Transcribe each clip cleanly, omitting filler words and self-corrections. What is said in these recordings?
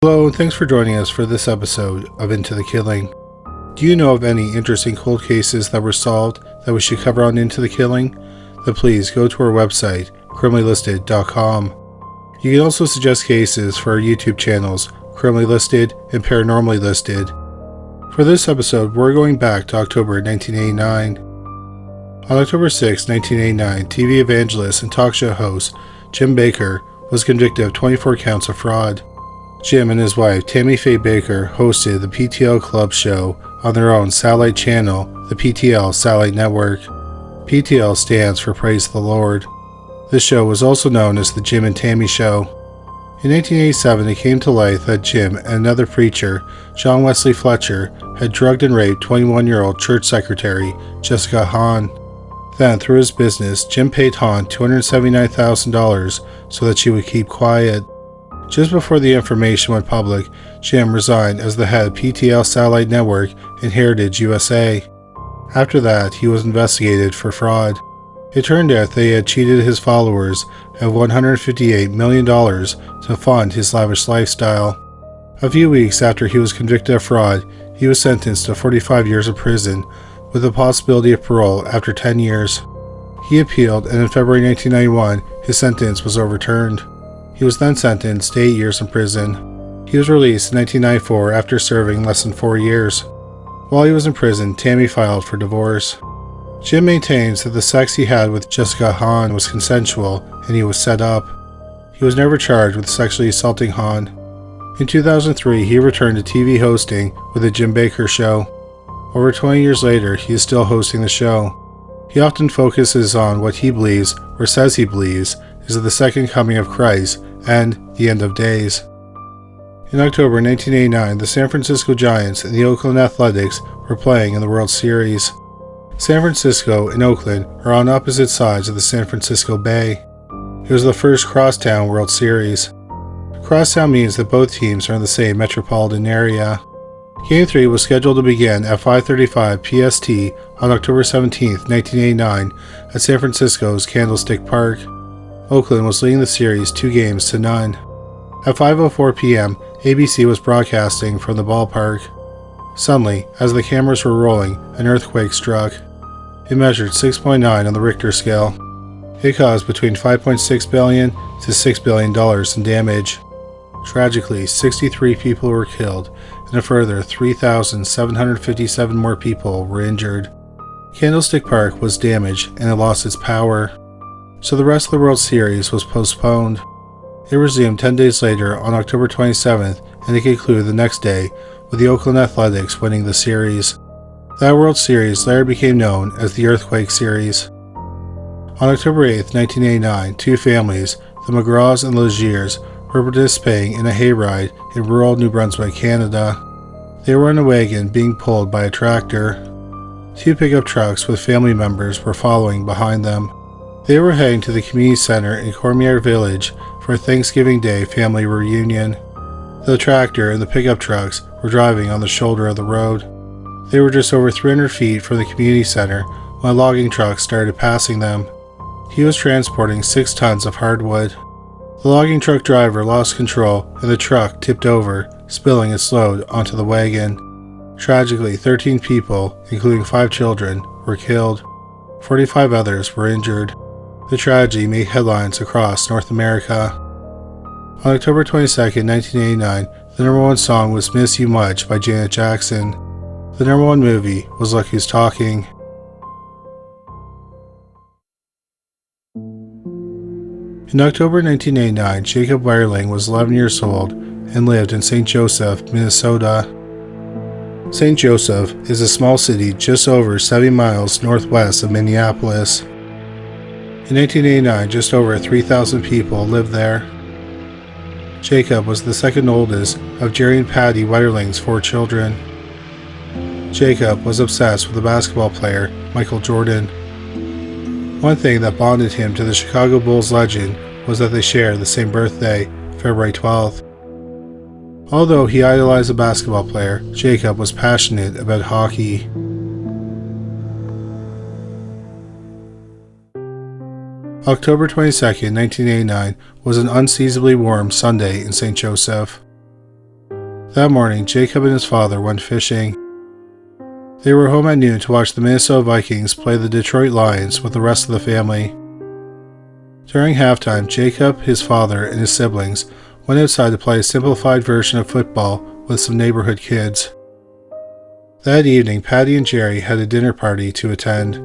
Hello, and thanks for joining us for this episode of Into the Killing. Do you know of any interesting cold cases that were solved that we should cover on Into the Killing? Then please go to our website, criminallylisted.com. You can also suggest cases for our YouTube channels, Criminally Listed and Paranormally Listed. For this episode, we're going back to October 1989. On October 6, 1989, TV evangelist and talk show host Jim Bakker was convicted of 24 counts of fraud. Jim and his wife, Tammy Faye Bakker, hosted the PTL Club show on their own satellite channel, the PTL Satellite Network. PTL stands for Praise the Lord. This show was also known as the Jim and Tammy Show. In 1987, it came to light that Jim and another preacher, John Wesley Fletcher, had drugged and raped 21-year-old church secretary Jessica Hahn. Then, through his business, Jim paid Hahn $279,000 so that she would keep quiet. Just before the information went public, Jim resigned as the head of PTL Satellite Network and Heritage USA. After that, he was investigated for fraud. It turned out that he had cheated his followers of $158 million to fund his lavish lifestyle. A few weeks after he was convicted of fraud, he was sentenced to 45 years of prison, with the possibility of parole after 10 years. He appealed, and in February 1991, his sentence was overturned. He was then sentenced to 8 years in prison. He was released in 1994 after serving less than 4 years. While he was in prison, Tammy filed for divorce. Jim maintains that the sex he had with Jessica Hahn was consensual and he was set up. He was never charged with sexually assaulting Hahn. In 2003, he returned to TV hosting with The Jim Bakker Show. Over 20 years later, he is still hosting the show. He often focuses on what he believes, or says he believes, is the second coming of Christ and the end of days. In October 1989, the San Francisco Giants and the Oakland Athletics were playing in the World Series. San Francisco and Oakland are on opposite sides of the San Francisco Bay. It was the first Crosstown World Series. Crosstown means that both teams are in the same metropolitan area. Game 3 was scheduled to begin at 5:35 PST on October 17, 1989 at San Francisco's Candlestick Park. Oakland was leading the series 2-0. At 5:04 p.m., ABC was broadcasting from the ballpark. Suddenly, as the cameras were rolling, an earthquake struck. It measured 6.9 on the Richter scale. It caused between $5.6 billion to $6 billion in damage. Tragically, 63 people were killed, and a further 3,757 more people were injured. Candlestick Park was damaged and it lost its power, so the rest of the World Series was postponed. It resumed 10 days later on October 27th, and it concluded the next day with the Oakland Athletics winning the series. That World Series later became known as the Earthquake Series. On October 8, 1989, two families, the McGraws and Legiers, were participating in a hayride in rural New Brunswick, Canada. They were in a wagon being pulled by a tractor. Two pickup trucks with family members were following behind them. They were heading to the community center in Cormier Village for a Thanksgiving Day family reunion. The tractor and the pickup trucks were driving on the shoulder of the road. They were just over 300 feet from the community center when a logging truck started passing them. He was transporting 6 tons of hardwood. The logging truck driver lost control and the truck tipped over, spilling its load onto the wagon. Tragically, 13 people, including 5 children, were killed. 45 others were injured. The tragedy made headlines across North America. On October 22, 1989, the #1 song was Miss You Much by Janet Jackson. The #1 movie was Look Who's Talking. In October 1989, Jacob Wetterling was 11 years old and lived in St. Joseph, Minnesota. St. Joseph is a small city just over 70 miles northwest of Minneapolis. In 1989, just over 3,000 people lived there. Jacob was the second oldest of Jerry and Patty Wetterling's 4 children. Jacob was obsessed with the basketball player Michael Jordan. One thing that bonded him to the Chicago Bulls legend was that they shared the same birthday, February 12th. Although he idolized a basketball player, Jacob was passionate about hockey. October 22, 1989 was an unseasonably warm Sunday in St. Joseph. That morning, Jacob and his father went fishing. They were home at noon to watch the Minnesota Vikings play the Detroit Lions with the rest of the family. During halftime, Jacob, his father, and his siblings went outside to play a simplified version of football with some neighborhood kids. That evening, Patty and Jerry had a dinner party to attend.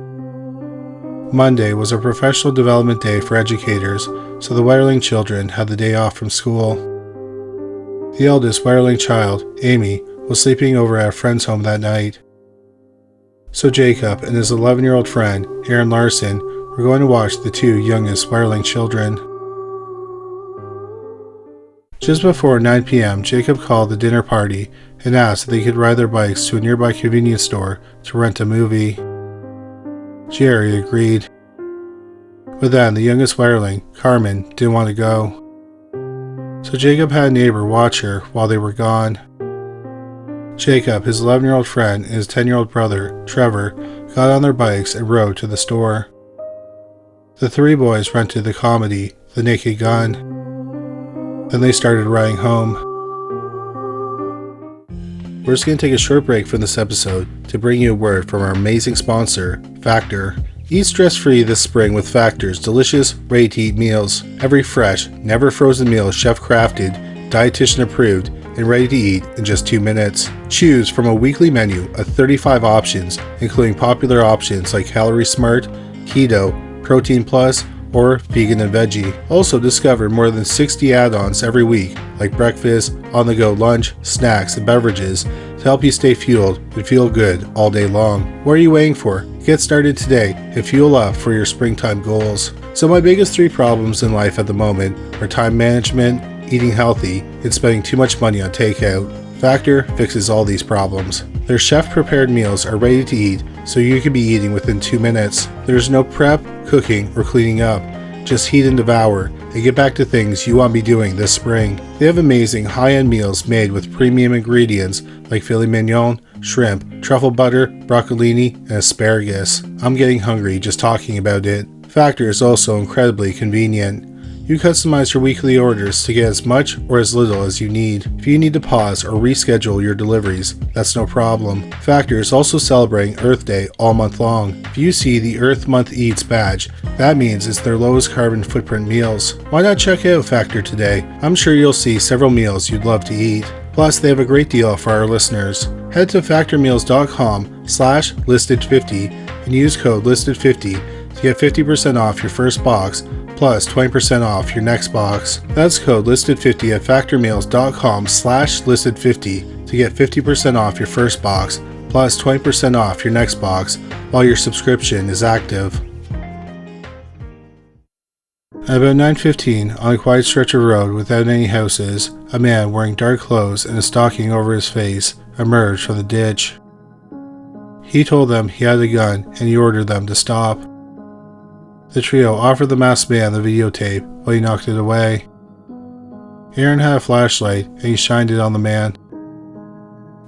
Monday was a professional development day for educators, so the Wetterling children had the day off from school. The eldest Wetterling child, Amy, was sleeping over at a friend's home that night. So Jacob and his 11-year-old friend, Aaron Larson, were going to watch the two youngest Wetterling children. Just before 9 p.m., Jacob called the dinner party and asked if they could ride their bikes to a nearby convenience store to rent a movie. Jerry agreed. But then the youngest Wetterling, Carmen, didn't want to go. So Jacob had a neighbor watch her while they were gone. Jacob, his 11-year-old friend, and his 10-year-old brother, Trevor, got on their bikes and rode to the store. The three boys rented the comedy, The Naked Gun. Then they started riding home. We're just going to take a short break from this episode to bring you a word from our amazing sponsor, Factor. Eat stress-free this spring with Factor's delicious, ready-to-eat meals. Every fresh, never frozen meal is chef-crafted, dietitian-approved, and ready to eat in just 2 minutes. Choose from a weekly menu of 35 options, including popular options like Calorie Smart, Keto, Protein Plus, or Vegan and Veggie. Also discover more than 60 add-ons every week, like breakfast, on-the-go lunch, snacks, and beverages to help you stay fueled and feel good all day long. What are you waiting for? Get started today and fuel up for your springtime goals. So my biggest 3 problems in life at the moment are time management, eating healthy, and spending too much money on takeout. Factor fixes all these problems. Their chef-prepared meals are ready to eat, so you can be eating within 2 minutes. There's no prep, cooking, or cleaning up. Just heat and devour, and get back to things you want to be doing this spring. They have amazing high-end meals made with premium ingredients like filet mignon, shrimp, truffle butter, broccolini, and asparagus. I'm getting hungry just talking about it. Factor is also incredibly convenient. You customize your weekly orders to get as much or as little as you need. If you need to pause or reschedule your deliveries, that's no problem. Factor is also celebrating Earth Day all month long. If you see the Earth Month Eats badge, that means it's their lowest carbon footprint meals. Why not check out Factor today? I'm sure you'll see several meals you'd love to eat. Plus, they have a great deal for our listeners. Head to factormeals.com/listed50 and use code listed50 to get 50% off your first box plus 20% off your next box. That's code listed50 at factormeals.com/listed50 to get 50% off your first box plus 20% off your next box while your subscription is active. At about 9:15, on a quiet stretch of road without any houses, a man wearing dark clothes and a stocking over his face emerged from the ditch. He told them he had a gun and he ordered them to stop. The trio offered the masked man the videotape, but he knocked it away. Aaron had a flashlight and he shined it on the man.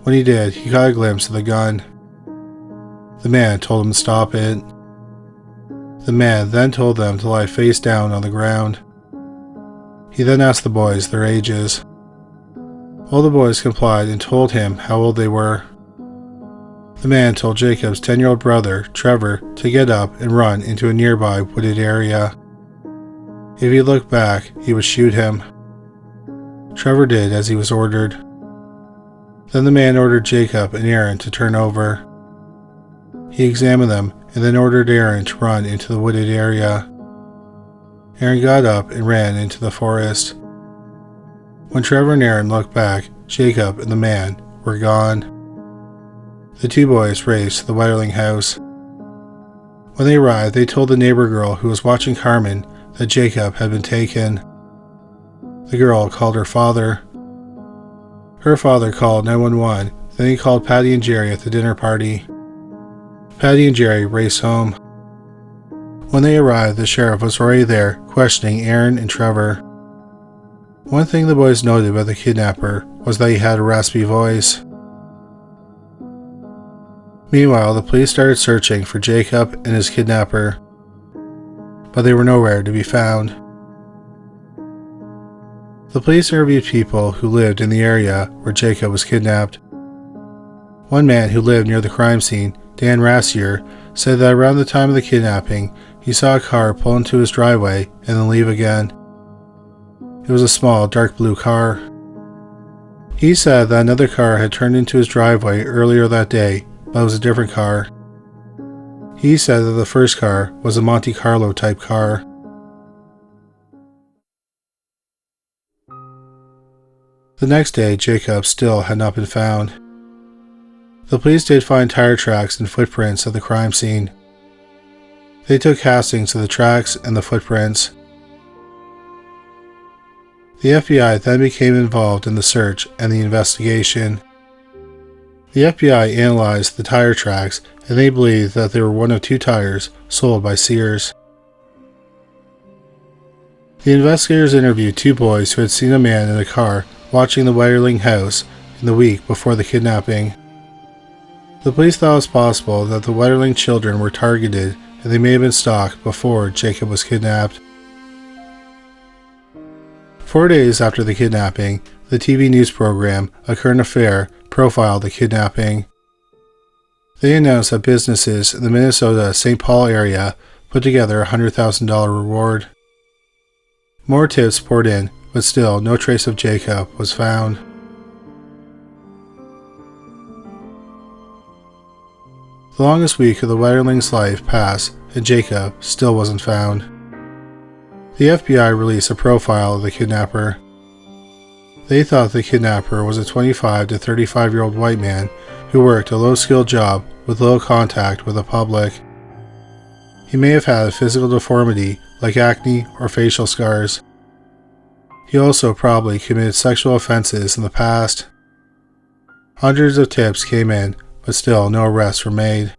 When he did, he got a glimpse of the gun. The man told him to stop it. The man then told them to lie face down on the ground. He then asked the boys their ages. All the boys complied and told him how old they were. The man told Jacob's 10-year-old brother, Trevor, to get up and run into a nearby wooded area. If he looked back, he would shoot him. Trevor did as he was ordered. Then the man ordered Jacob and Aaron to turn over. He examined them and then ordered Aaron to run into the wooded area. Aaron got up and ran into the forest. When Trevor and Aaron looked back, Jacob and the man were gone. The two boys raced to the Wetterling house. When they arrived, they told the neighbor girl who was watching Carmen that Jacob had been taken. The girl called her father. Her father called 911, then he called Patty and Jerry at the dinner party. Patty and Jerry raced home. When they arrived, the sheriff was already there, questioning Aaron and Trevor. One thing the boys noted about the kidnapper was that he had a raspy voice. Meanwhile, the police started searching for Jacob and his kidnapper, but they were nowhere to be found. The police interviewed people who lived in the area where Jacob was kidnapped. One man who lived near the crime scene, Dan Rassier, said that around the time of the kidnapping, he saw a car pull into his driveway and then leave again. It was a small, dark blue car. He said that another car had turned into his driveway earlier that day, but it was a different car. He said that the first car was a Monte Carlo type car. The next day, Jacob still had not been found. The police did find tire tracks and footprints at the crime scene. They took castings of the tracks and the footprints. The FBI then became involved in the search and the investigation. The FBI analyzed the tire tracks and they believed that they were one of two tires sold by Sears. The investigators interviewed two boys who had seen a man in a car watching the Wetterling house in the week before the kidnapping. The police thought it was possible that the Wetterling children were targeted and they may have been stalked before Jacob was kidnapped. 4 days after the kidnapping, the TV news program A Current Affair profiled the kidnapping. They announced that businesses in the Minnesota-St. Paul area put together a $100,000 reward. More tips poured in, but still no trace of Jacob was found. The longest week of the Wetterling's life passed and Jacob still wasn't found. The FBI released a profile of the kidnapper. They thought the kidnapper was a 25 to 35-year-old white man who worked a low-skilled job with little contact with the public. He may have had a physical deformity like acne or facial scars. He also probably committed sexual offenses in the past. Hundreds of tips came in, but still no arrests were made.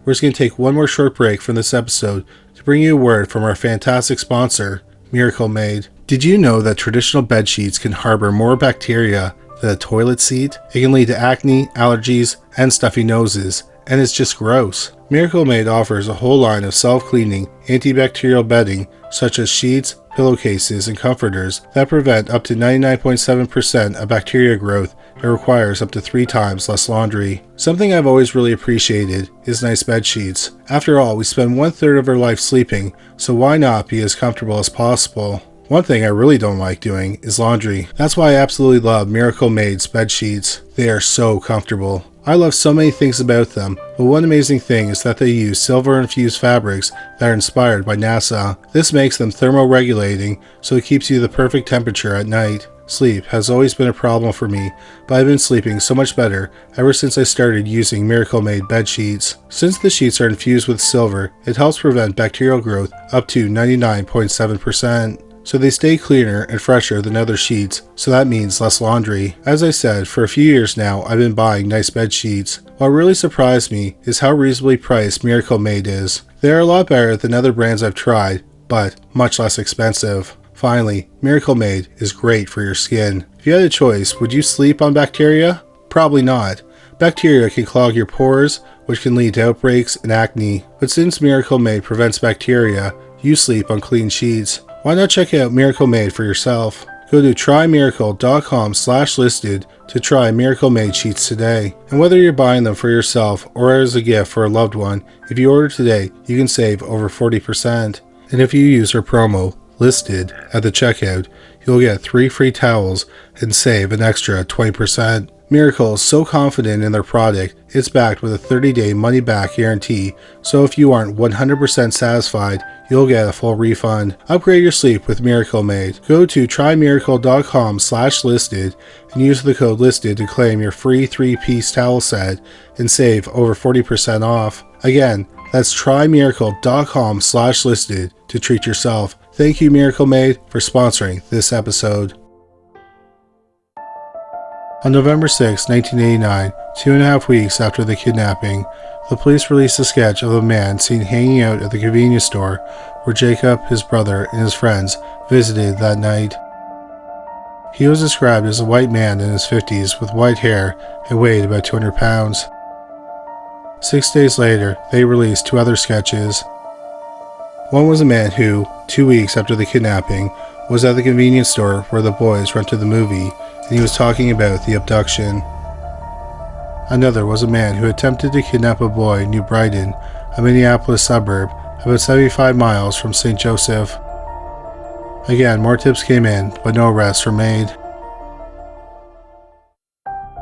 We're just going to take one more short break from this episode to bring you a word from our fantastic sponsor, Miracle Made. Did you know that traditional bed sheets can harbor more bacteria than a toilet seat? It can lead to acne, allergies, and stuffy noses, and it's just gross. Miracle Made offers a whole line of self-cleaning, antibacterial bedding such as sheets, pillowcases, and comforters that prevent up to 99.7% of bacteria growth and requires up to 3 times less laundry. Something I've always really appreciated is nice bed sheets. After all, we spend 1/3 of our life sleeping, so why not be as comfortable as possible? One thing I really don't like doing is laundry. That's why I absolutely love Miracle Made's bed sheets. They are so comfortable. I love so many things about them, but one amazing thing is that they use silver-infused fabrics that are inspired by NASA. This makes them thermoregulating, so it keeps you the perfect temperature at night. Sleep has always been a problem for me, but I've been sleeping so much better ever since I started using Miracle Made bed sheets. Since the sheets are infused with silver, it helps prevent bacterial growth up to 99.7%. So they stay cleaner and fresher than other sheets, so that means less laundry. As I said, for a few years now I've been buying nice bed sheets. What really surprised me is how reasonably priced Miracle Made is. They are a lot better than other brands I've tried, but much less expensive. Finally, Miracle Made is great for your skin. If you had a choice, would you sleep on bacteria? Probably not. Bacteria can clog your pores, which can lead to outbreaks and acne. But since Miracle Made prevents bacteria, you sleep on clean sheets. Why not check out Miracle Made for yourself? Go to trymiracle.com/listed to try Miracle Made sheets today. And whether you're buying them for yourself or as a gift for a loved one, if you order today, you can save over 40%. And if you use our promo, listed, at the checkout, you'll get 3 free towels and save an extra 20%. Miracle is so confident in their product, it's backed with a 30-day money-back guarantee, so if you aren't 100% satisfied, you'll get a full refund. Upgrade your sleep with Miracle Made. Go to trymiracle.com/listed and use the code LISTED to claim your free 3-piece towel set and save over 40% off. Again, that's trymiracle.com/listed to treat yourself. Thank you, Miracle Made, for sponsoring this episode. On November 6, 1989, 2.5 weeks after the kidnapping, the police released a sketch of a man seen hanging out at the convenience store where Jacob, his brother, and his friends visited that night. He was described as a white man in his 50s with white hair and weighed about 200 pounds. 6 days later, they released 2 other sketches. One was a man who, 2 weeks after the kidnapping, was at the convenience store where the boys rented the movie, and he was talking about the abduction. Another was a man who attempted to kidnap a boy in New Brighton, a Minneapolis suburb, about 75 miles from St. Joseph. Again, more tips came in, but no arrests were made.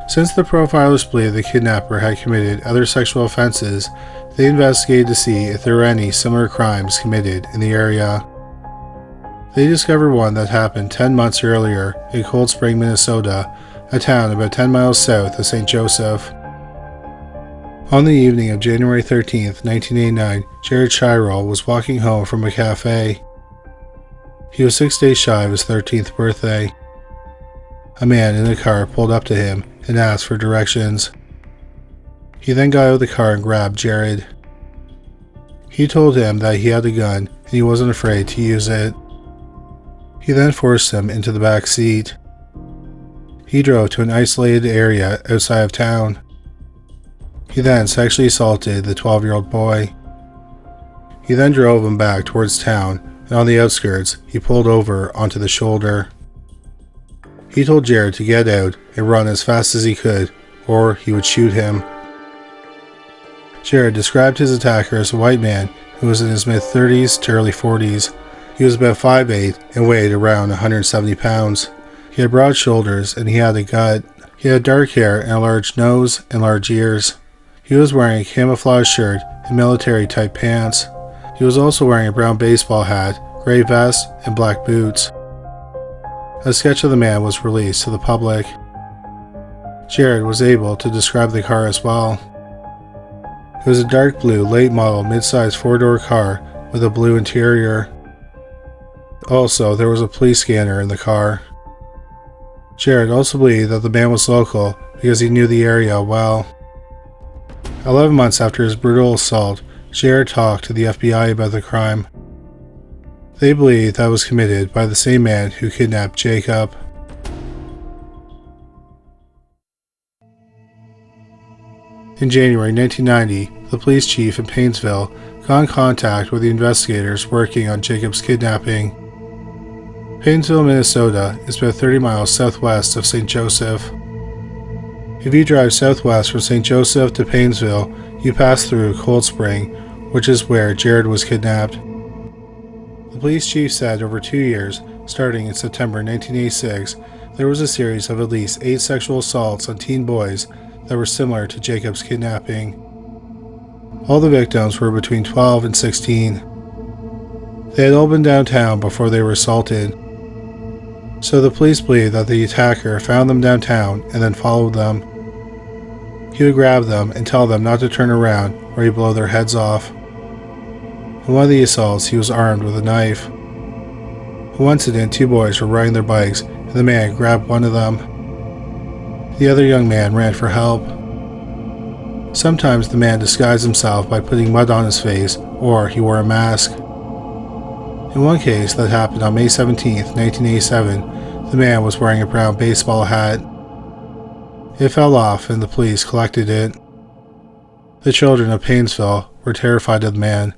Since the profiler's believed the kidnapper had committed other sexual offenses, they investigated to see if there were any similar crimes committed in the area. They discovered one that happened 10 months earlier in Cold Spring, Minnesota, a town about 10 miles south of St. Joseph. On the evening of January 13, 1989, Jared Shirell was walking home from a cafe. He was 6 days shy of his 13th birthday. A man in a car pulled up to him and asked for directions. He then got out of the car and grabbed Jared. He told him that he had a gun and he wasn't afraid to use it. He then forced him into the back seat. He drove to an isolated area outside of town. He then sexually assaulted the 12-year-old boy. He then drove him back towards town, and on the outskirts, he pulled over onto the shoulder. He told Jared to get out and run as fast as he could, or he would shoot him. Jared described his attacker as a white man who was in his mid-30s to early 40s. He was about 5'8" and weighed around 170 pounds. He had broad shoulders and he had a gut. He had dark hair and a large nose and large ears. He was wearing a camouflage shirt and military-type pants. He was also wearing a brown baseball hat, gray vest, and black boots. A sketch of the man was released to the public. Jared was able to describe the car as well. It was a dark blue late model mid-size 4-door car with a blue interior. Also, there was a police scanner in the car. Jared also believed that the man was local because he knew the area well. 11 months after his brutal assault, Jared talked to the FBI about the crime. They believed that was committed by the same man who kidnapped Jacob. In January 1990, the police chief in Paynesville got in contact with the investigators working on Jacob's kidnapping. Paynesville, Minnesota is about 30 miles southwest of St. Joseph. If you drive southwest from St. Joseph to Paynesville, you pass through Cold Spring, which is where Jared was kidnapped. The police chief said over 2 years, starting in September 1986, there was a series of at least 8 sexual assaults on teen boys that were similar to Jacob's kidnapping. All the victims were between 12 and 16. They had all been downtown before they were assaulted. So the police believe that the attacker found them downtown and then followed them. He would grab them and tell them not to turn around or he'd blow their heads off. In one of the assaults, he was armed with a knife. In one incident, 2 boys were riding their bikes and the man grabbed one of them. The other young man ran for help. Sometimes the man disguised himself by putting mud on his face, or he wore a mask. In one case that happened on May 17, 1987, the man was wearing a brown baseball hat. It fell off and the police collected it. The children of Paynesville were terrified of the man.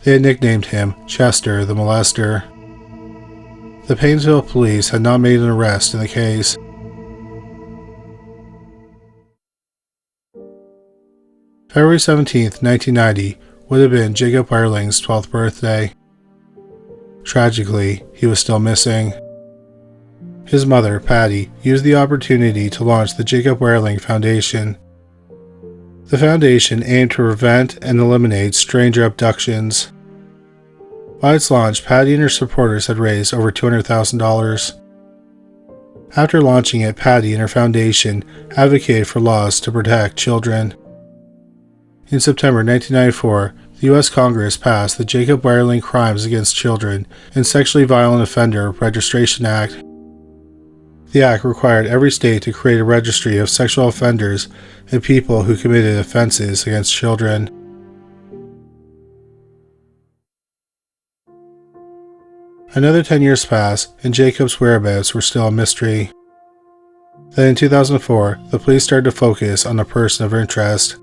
They had nicknamed him Chester the Molester. The Paynesville police had not made an arrest in the case. February 17, 1990 would have been Jacob Wetterling's 12th birthday. Tragically, he was still missing. His mother, Patty, used the opportunity to launch the Jacob Wetterling Foundation. The foundation aimed to prevent and eliminate stranger abductions. By its launch, Patty and her supporters had raised over $200,000. After launching it, Patty and her foundation advocated for laws to protect children. In September 1994, the U.S. Congress passed the Jacob Wetterling Crimes Against Children and Sexually Violent Offender Registration Act. The act required every state to create a registry of sexual offenders and people who committed offenses against children. Another 10 years passed, and Jacob's whereabouts were still a mystery. Then in 2004, the police started to focus on a person of interest.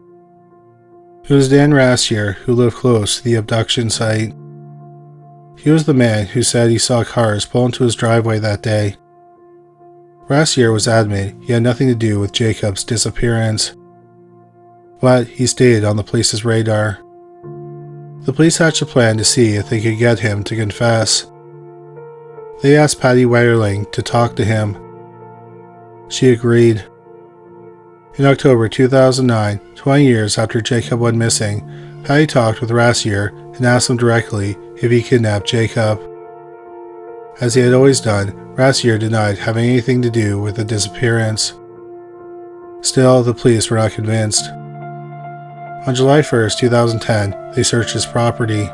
It was Dan Rassier who lived close to the abduction site. He was the man who said he saw cars pull into his driveway that day. Rassier was adamant he had nothing to do with Jacob's disappearance, but he stayed on the police's radar. The police hatched a plan to see if they could get him to confess. They asked Patty Wetterling to talk to him. She agreed. In October 2009, 20 years after Jacob went missing, Patty talked with Rassier and asked him directly if he kidnapped Jacob. As he had always done, Rassier denied having anything to do with the disappearance. Still, the police were not convinced. On July 1, 2010, they searched his property.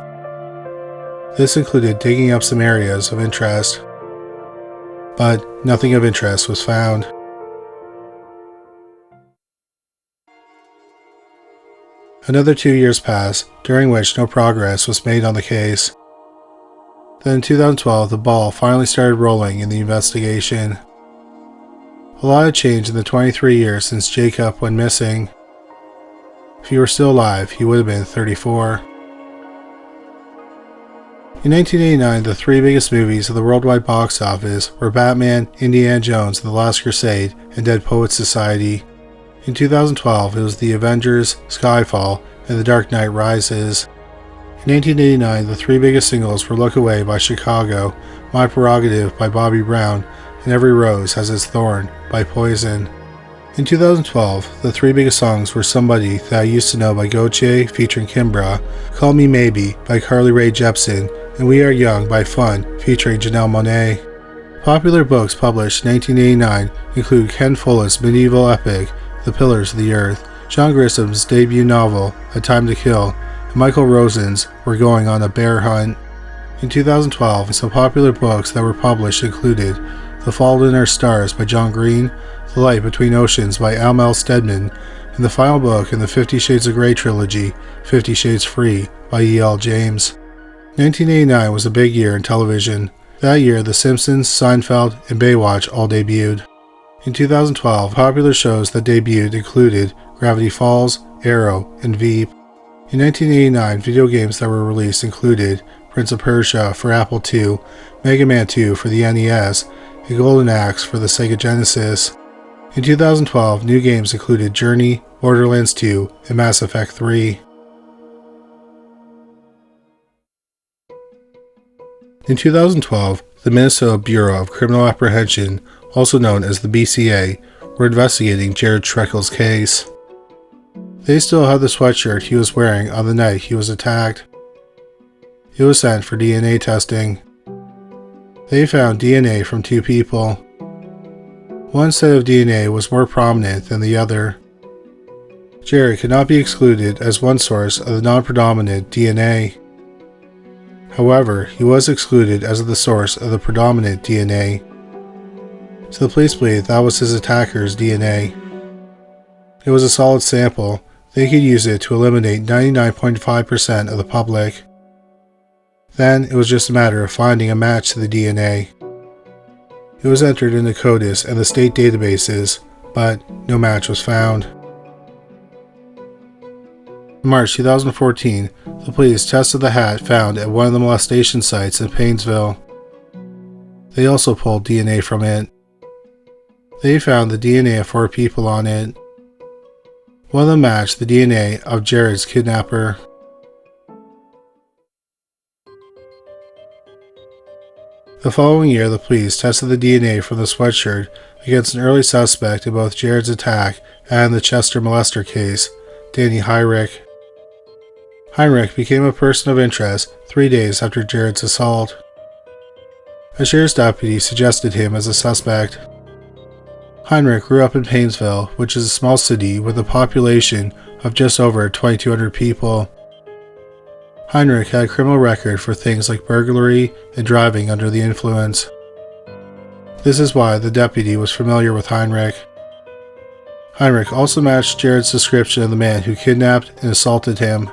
This included digging up some areas of interest, but nothing of interest was found. Another 2 years passed, during which no progress was made on the case. Then in 2012, the ball finally started rolling in the investigation. A lot had changed in the 23 years since Jacob went missing. If he were still alive, he would have been 34. In 1989, the three biggest movies of the worldwide box office were Batman, Indiana Jones and the Last Crusade, and Dead Poets Society. In 2012, it was The Avengers, Skyfall, and The Dark Knight Rises. In 1989, the three biggest singles were Look Away by Chicago, My Prerogative by Bobby Brown, and Every Rose Has Its Thorn by Poison. In 2012, the three biggest songs were Somebody That I Used to Know by Gautier featuring Kimbra, Call Me Maybe by Carly Rae Jepsen, and We Are Young by Fun featuring Janelle Monáe. Popular books published in 1989 include Ken Follett's medieval epic, The Pillars of the Earth, John Grissom's debut novel, A Time to Kill, and Michael Rosen's We're Going on a Bear Hunt. In 2012, some popular books that were published included The Fault in Our Stars by John Green, The Light Between Oceans by Al Stedman, and the final book in the 50 Shades of Grey trilogy, 50 Shades Free by E.L. James. 1989 was a big year in television. That year, The Simpsons, Seinfeld, and Baywatch all debuted. In 2012, popular shows that debuted included Gravity Falls, Arrow, and Veep. In 1989, video games that were released included Prince of Persia for Apple II, Mega Man 2 for the NES, and Golden Axe for the Sega Genesis. In 2012, new games included Journey, Borderlands 2, and Mass Effect 3. In 2012, the Minnesota Bureau of Criminal Apprehension, also known as the BCA, were investigating Jared Schreckel's case. They still had the sweatshirt he was wearing on the night he was attacked. It was sent for DNA testing. They found DNA from two people. One set of DNA was more prominent than the other. Jared could not be excluded as one source of the non-predominant DNA. However, he was excluded as the source of the predominant DNA. So the police believed that was his attacker's DNA. It was a solid sample. They could use it to eliminate 99.5% of the public. Then it was just a matter of finding a match to the DNA. It was entered into CODIS and the state databases, but no match was found. In March 2014, the police tested the hat found at one of the molestation sites in Paynesville. They also pulled DNA from it. They found the DNA of 4 people on it. One of them matched the DNA of Jared's kidnapper. The following year, the police tested the DNA from the sweatshirt against an early suspect in both Jared's attack and the Chester molester case, Danny Heinrich. Heinrich became a person of interest 3 days after Jared's assault. A sheriff's deputy suggested him as a suspect. Heinrich grew up in Paynesville, which is a small city with a population of just over 2,200 people. Heinrich had a criminal record for things like burglary and driving under the influence. This is why the deputy was familiar with Heinrich. Heinrich also matched Jared's description of the man who kidnapped and assaulted him.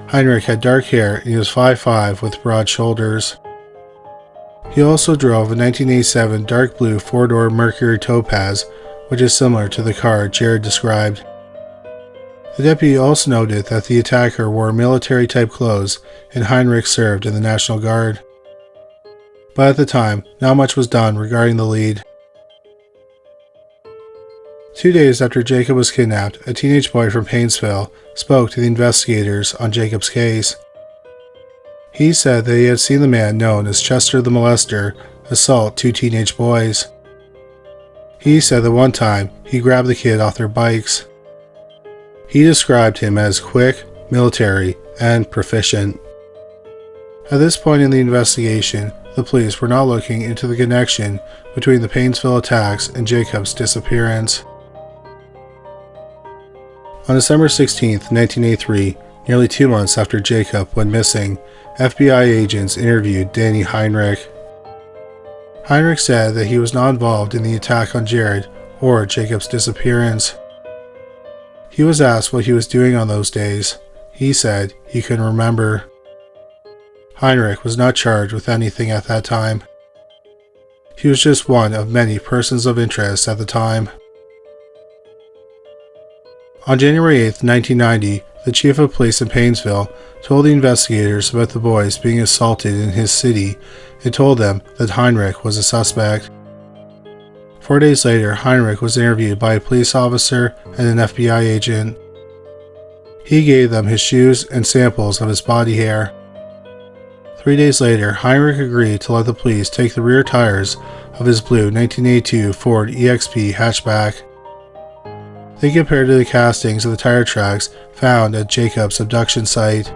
Heinrich had dark hair and he was 5'5" with broad shoulders. He also drove a 1987 dark blue 4-door Mercury Topaz, which is similar to the car Jared described. The deputy also noted that the attacker wore military-type clothes and Heinrich served in the National Guard. But at the time, not much was done regarding the lead. 2 days after Jacob was kidnapped, a teenage boy from Paynesville spoke to the investigators on Jacob's case. He said that he had seen the man known as Chester the Molester assault 2 teenage boys. He said that one time he grabbed the kid off their bikes. He described him as quick, military, and proficient. At this point in the investigation, the police were not looking into the connection between the Paynesville attacks and Jacob's disappearance. On December 16, 1983, nearly 2 months after Jacob went missing, FBI agents interviewed Danny Heinrich. Heinrich said that he was not involved in the attack on Jared or Jacob's disappearance. He was asked what he was doing on those days. He said he couldn't remember. Heinrich was not charged with anything at that time. He was just one of many persons of interest at the time. On January 8, 1990, the chief of police in Paynesville told the investigators about the boys being assaulted in his city and told them that Heinrich was a suspect. 4 days later, Heinrich was interviewed by a police officer and an FBI agent. He gave them his shoes and samples of his body hair. 3 days later, Heinrich agreed to let the police take the rear tires of his blue 1982 Ford EXP hatchback. They compared to the castings of the tire tracks found at Jacob's abduction site.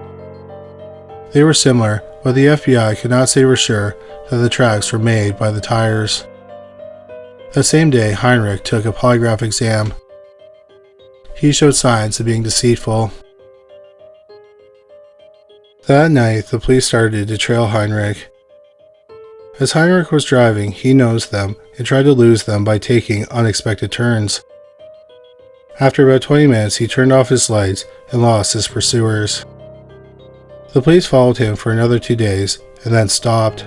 They were similar, but the FBI could not say for sure that the tracks were made by the tires. That same day, Heinrich took a polygraph exam. He showed signs of being deceitful. That night, the police started to trail Heinrich. As Heinrich was driving, he nosed them and tried to lose them by taking unexpected turns. After about 20 minutes, he turned off his lights and lost his pursuers. The police followed him for another 2 days and then stopped.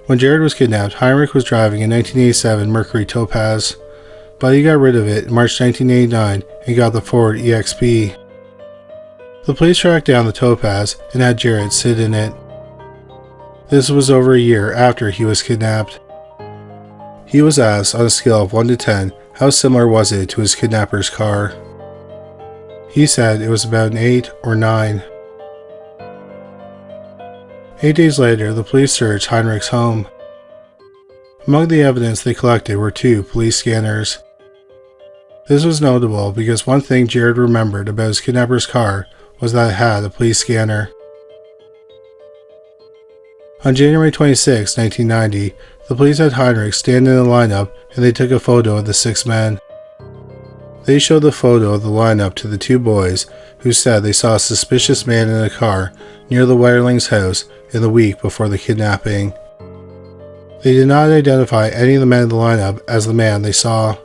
When Jared was kidnapped, Heinrich was driving a 1987 Mercury Topaz, but he got rid of it in March 1989 and got the Ford EXP. The police tracked down the Topaz and had Jared sit in it. This was over a year after he was kidnapped. He was asked on a scale of 1 to 10 how similar was it to his kidnapper's car. He said it was about an 8 or 9. 8 days later, the police searched Heinrich's home. Among the evidence they collected were 2 police scanners. This was notable because one thing Jared remembered about his kidnapper's car was that it had a police scanner. On January 26, 1990, the police had Heinrich stand in a lineup and they took a photo of the 6 men. They showed the photo of the lineup to the 2 boys who said they saw a suspicious man in a car near the Wetterling's house in the week before the kidnapping. They did not identify any of the men in the lineup as the man they saw.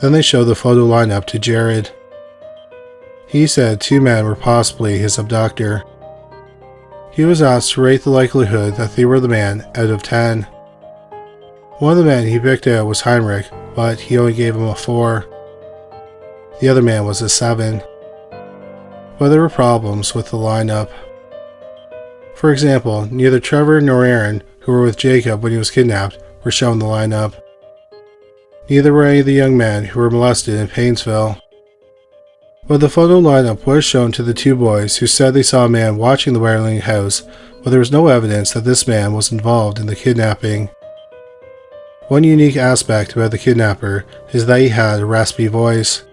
Then they showed the photo lineup to Jared. He said 2 men were possibly his abductor. He was asked to rate the likelihood that they were the man out of 10. One of the men he picked out was Heinrich, but he only gave him a 4. The other man was a 7. But there were problems with the lineup. For example, neither Trevor nor Aaron, who were with Jacob when he was kidnapped, were shown in the lineup. Neither were any of the young men who were molested in Paynesville. But the photo lineup was shown to the 2 boys who said they saw a man watching the Wetterling house, but there was no evidence that this man was involved in the kidnapping. One unique aspect about the kidnapper is that he had a raspy voice.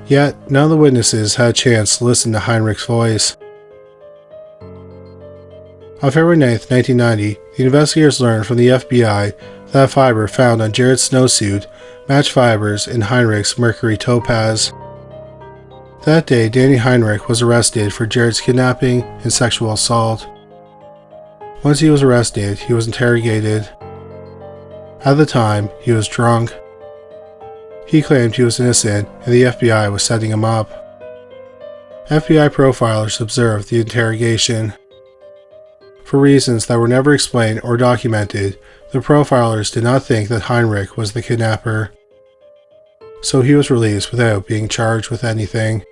Yet, none of the witnesses had a chance to listen to Heinrich's voice. On February 9, 1990, the investigators learned from the FBI that fiber found on Jared's snowsuit matched fibers in Heinrich's Mercury Topaz. That day, Danny Heinrich was arrested for Jared's kidnapping and sexual assault. Once he was arrested, he was interrogated. At the time, he was drunk. He claimed he was innocent and the FBI was setting him up. FBI profilers observed the interrogation. For reasons that were never explained or documented, the profilers did not think that Heinrich was the kidnapper. so he was released without being charged with anything.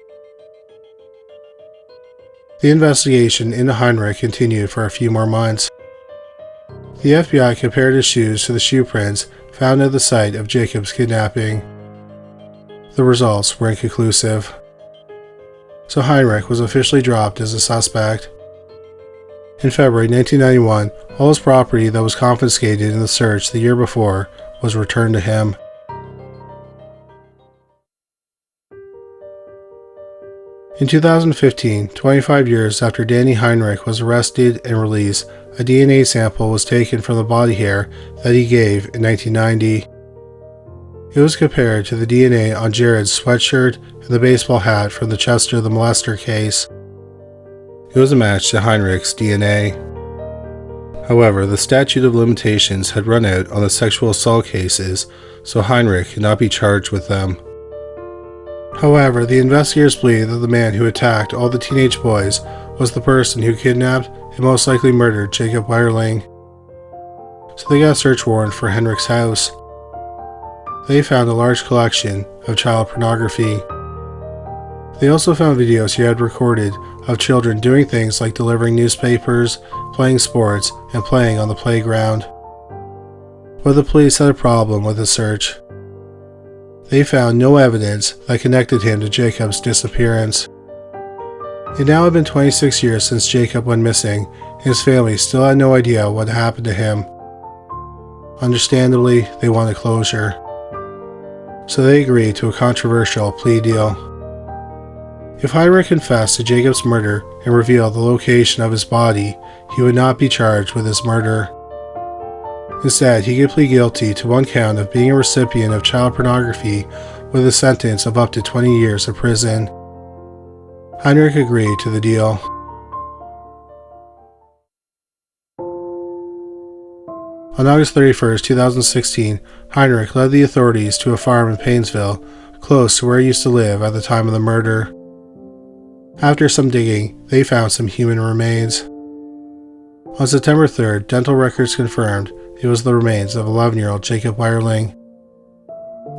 The investigation into Heinrich continued for a few more months. The FBI compared his shoes to the shoe prints found at the site of Jacob's kidnapping. The results were inconclusive, so Heinrich was officially dropped as a suspect. In February 1991, all his property that was confiscated in the search the year before was returned to him. In 2015, 25 years after Danny Heinrich was arrested and released, a DNA sample was taken from the body hair that he gave in 1990. It was compared to the DNA on Jared's sweatshirt and the baseball hat from the Chester the Molester case. It was a match to Heinrich's DNA. However, the statute of limitations had run out on the sexual assault cases, so Heinrich could not be charged with them. However, the investigators believe that the man who attacked all the teenage boys was the person who kidnapped and most likely murdered Jacob Wetterling. So they got a search warrant for Heinrich's house. They found a large collection of child pornography. They also found videos he had recorded of children doing things like delivering newspapers, playing sports, and playing on the playground. But the police had a problem with the search. They found no evidence that connected him to Jacob's disappearance. It now had been 26 years since Jacob went missing, and his family still had no idea what happened to him. Understandably, they wanted closure, so they agreed to a controversial plea deal. If Heinrich confessed to Jacob's murder and revealed the location of his body, he would not be charged with his murder. Instead, he could plead guilty to one count of being a recipient of child pornography with a sentence of up to 20 years of prison. Heinrich agreed to the deal. On August 31, 2016, Heinrich led the authorities to a farm in Paynesville, close to where he used to live at the time of the murder. After some digging, they found some human remains. On September 3rd, dental records confirmed it was the remains of 11-year-old Jacob Wetterling.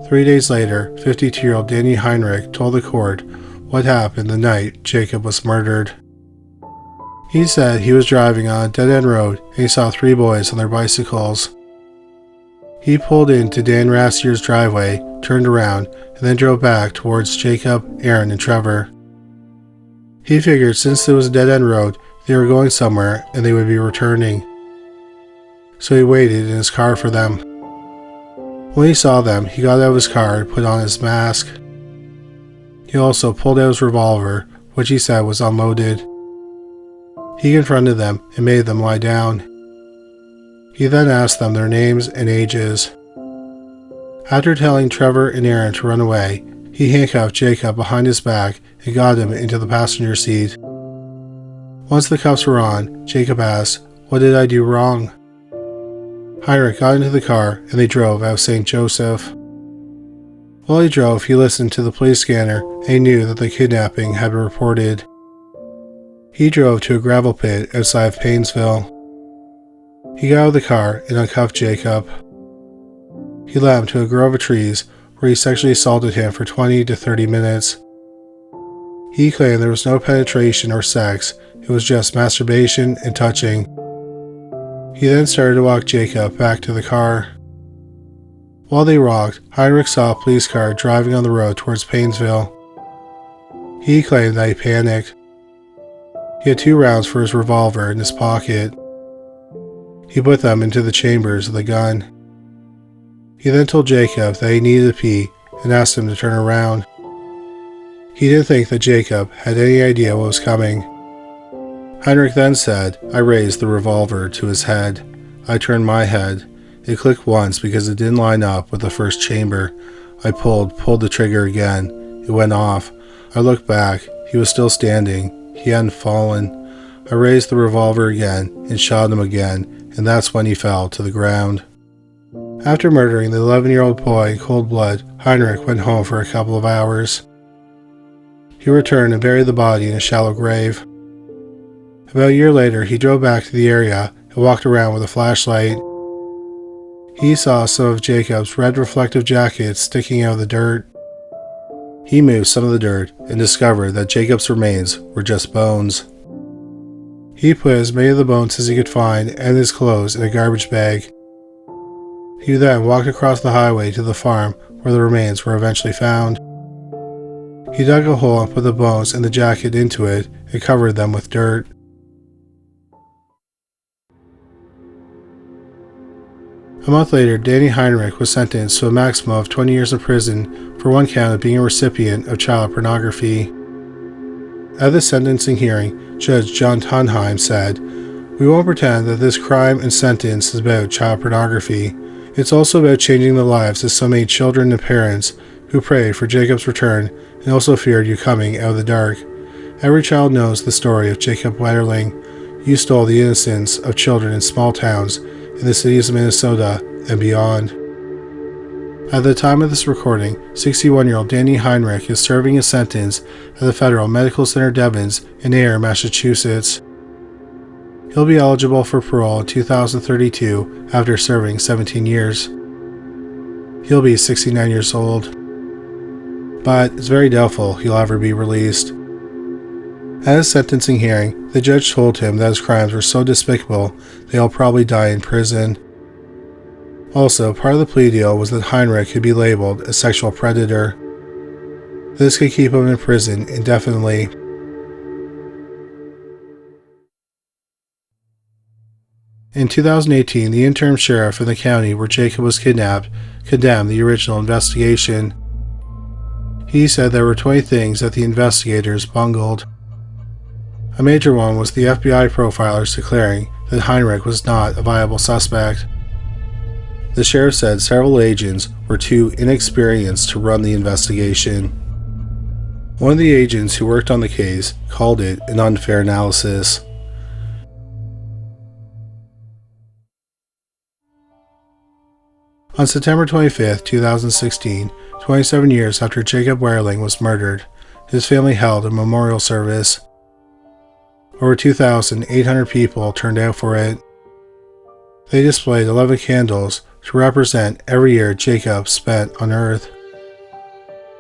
3 days later, 52-year-old Danny Heinrich told the court what happened the night Jacob was murdered. He said he was driving on a dead-end road and he saw 3 boys on their bicycles. He pulled into Dan Rassier's driveway, turned around, and then drove back towards Jacob, Aaron, and Trevor. He figured since it was a dead-end road, they were going somewhere and they would be returning. So he waited in his car for them. When he saw them, he got out of his car and put on his mask. He also pulled out his revolver, which he said was unloaded. He confronted them and made them lie down. He then asked them their names and ages. After telling Trevor and Aaron to run away, he handcuffed Jacob behind his back and got him into the passenger seat. Once the cuffs were on, Jacob asked, "What did I do wrong?" Heinrich got into the car and they drove out of St. Joseph. While he drove, he listened to the police scanner and he knew that the kidnapping had been reported. He drove to a gravel pit outside of Paynesville. He got out of the car and uncuffed Jacob. He led him to a grove of trees where he sexually assaulted him for 20 to 30 minutes. He claimed there was no penetration or sex, it was just masturbation and touching. He then started to walk Jacob back to the car. While they walked, Heinrich saw a police car driving on the road towards Paynesville. He claimed that he panicked. He had 2 rounds for his revolver in his pocket. He put them into the chambers of the gun. He then told Jacob that he needed to pee and asked him to turn around. He didn't think that Jacob had any idea what was coming. Heinrich then said, "I raised the revolver to his head. I turned my head. It clicked once because it didn't line up with the first chamber. I pulled the trigger again. It went off. I looked back. He was still standing. He hadn't fallen. I raised the revolver again and shot him again, and that's when he fell to the ground." After murdering the 11-year-old boy in cold blood, Heinrich went home for a couple of hours. He returned and buried the body in a shallow grave. About a year later, he drove back to the area and walked around with a flashlight. He saw some of Jacob's red reflective jackets sticking out of the dirt. He moved some of the dirt and discovered that Jacob's remains were just bones. He put as many of the bones as he could find and his clothes in a garbage bag. He then walked across the highway to the farm where the remains were eventually found. He dug a hole and put the bones and the jacket into it and covered them with dirt. A month later, Danny Heinrich was sentenced to a maximum of 20 years in prison for one count of being a recipient of child pornography. At the sentencing hearing, Judge John Tonheim said, "We won't pretend that this crime and sentence is about child pornography. It's also about changing the lives of so many children and parents who prayed for Jacob's return and also feared you coming out of the dark. Every child knows the story of Jacob Wetterling. You stole the innocence of children in small towns in the cities of Minnesota and beyond." At the time of this recording, 61-year-old Danny Heinrich is serving his sentence at the Federal Medical Center Devens in Ayer, Massachusetts. He'll be eligible for parole in 2032 after serving 17 years. He'll be 69 years old, but it's very doubtful he'll ever be released. At his sentencing hearing, the judge told him that his crimes were so despicable that he'll probably die in prison. Also, part of the plea deal was that Heinrich could be labeled a sexual predator. This could keep him in prison indefinitely. In 2018, the interim sheriff in the county where Jacob was kidnapped condemned the original investigation. He said there were 20 things that the investigators bungled. A major one was the FBI profilers declaring that Heinrich was not a viable suspect. The sheriff said several agents were too inexperienced to run the investigation. One of the agents who worked on the case called it an unfair analysis. On September 25, 2016, 27 years after Jacob Wetterling was murdered, his family held a memorial service. Over 2,800 people turned out for it. They displayed 11 candles to represent every year Jacob spent on Earth.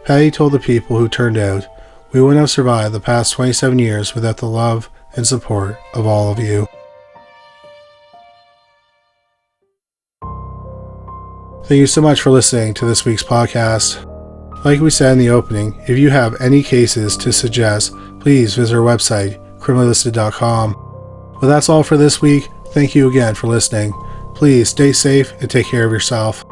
Patty told the people who turned out, "We wouldn't have survived the past 27 years without the love and support of all of you." Thank you so much for listening to this week's podcast. Like we said in the opening, if you have any cases to suggest, please visit our website, criminallisted.com. Well, that's all for this week. Thank you again for listening. Please stay safe and take care of yourself.